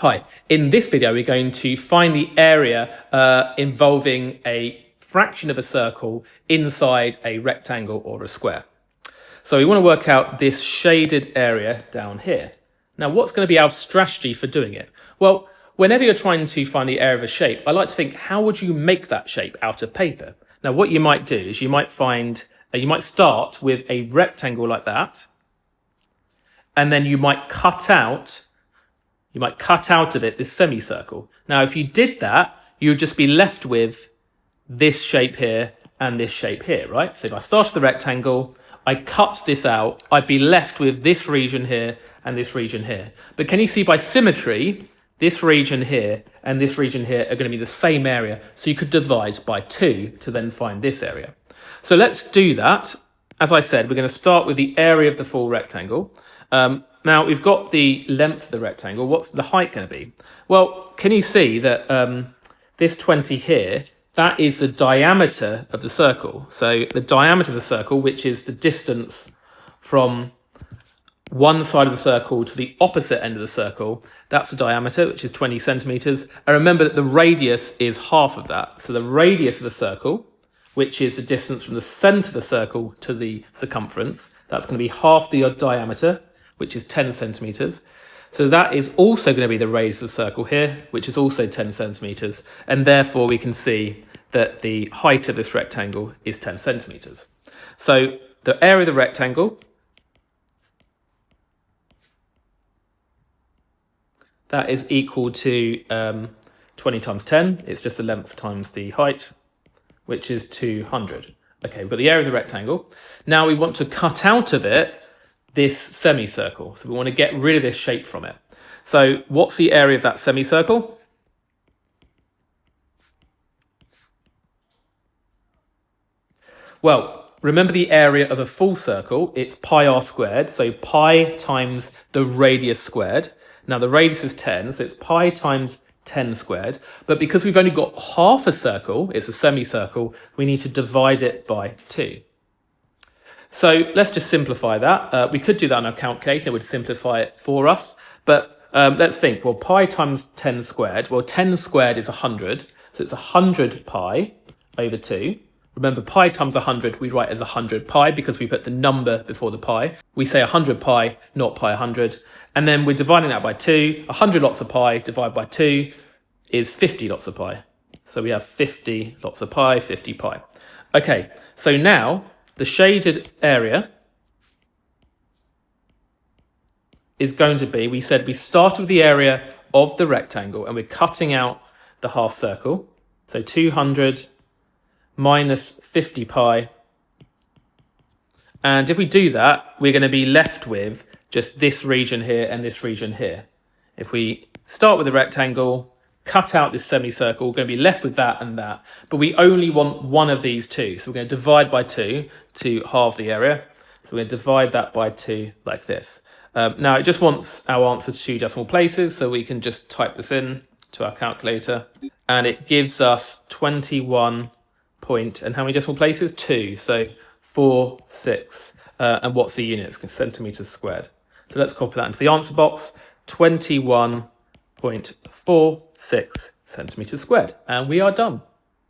Hi, in this video we're going to find the area involving a fraction of a circle inside a rectangle or a square. So we want to work out this shaded area down here. Now what's going to be our strategy for doing it? Well, whenever you're trying to find the area of a shape, I like to think, how would you make that shape out of paper? Now what you might do is you might start with a rectangle like that, and then you might cut out of it this semicircle. Now, if you did that, you would just be left with this shape here and this shape here, right? So if I started the rectangle, I cut this out, I'd be left with this region here and this region here. But can you see by symmetry, this region here and this region here are going to be the same area. So you could divide by 2 to then find this area. So let's do that. As I said, we're going to start with the area of the full rectangle. Now we've got the length of the rectangle. What's the height going to be? Well, can you see that this 20 here, that is the diameter of the circle. So the diameter of the circle, which is the distance from one side of the circle to the opposite end of the circle, that's the diameter, which is 20 centimeters. And remember that the radius is half of that. So the radius of the circle, which is the distance from the center of the circle to the circumference, that's going to be half the diameter, which is 10 centimeters. So that is also going to be the radius of the circle here, which is also 10 centimeters. And therefore we can see that the height of this rectangle is 10 centimeters. So the area of the rectangle, that is equal to 20 times 10. It's just the length times the height, which is 200. Okay, we've got the area of the rectangle. Now we want to cut out of it this semicircle. So we want to get rid of this shape from it. So what's the area of that semicircle? Well, remember the area of a full circle, it's pi r squared. So pi times the radius squared. Now the radius is 10, so it's pi times 10 squared. But because we've only got half a circle, it's a semicircle, we need to divide it by 2. So let's just simplify that. We could do that on our calculator, it would simplify it for us. But let's think, well, pi times 10 squared. Well, 10 squared is 100. So it's 100 pi over 2. Remember, pi times 100, we write as 100 pi because we put the number before the pi. We say 100 pi, not pi 100. And then we're dividing that by 2. 100 lots of pi divided by 2 is 50 lots of pi. So we have 50 lots of pi, 50 pi. Okay, so now the shaded area is going to be, we said we start with the area of the rectangle and we're cutting out the half circle. So 200 minus 50 pi. And if we do that, we're going to be left with just this region here and this region here. If we start with the rectangle, cut out this semicircle, we're going to be left with that and that. But we only want one of these two. So we're going to divide by 2 to halve the area. So we're going to divide that by 2 like this. Now it just wants our answer to 2 decimal places. So we can just type this in to our calculator. And it gives us 21 point, and how many decimal places? 2. So 4, 6. And what's the unit? It's centimeters squared. So let's copy that into the answer box. 21.46 centimeters squared. And we are done.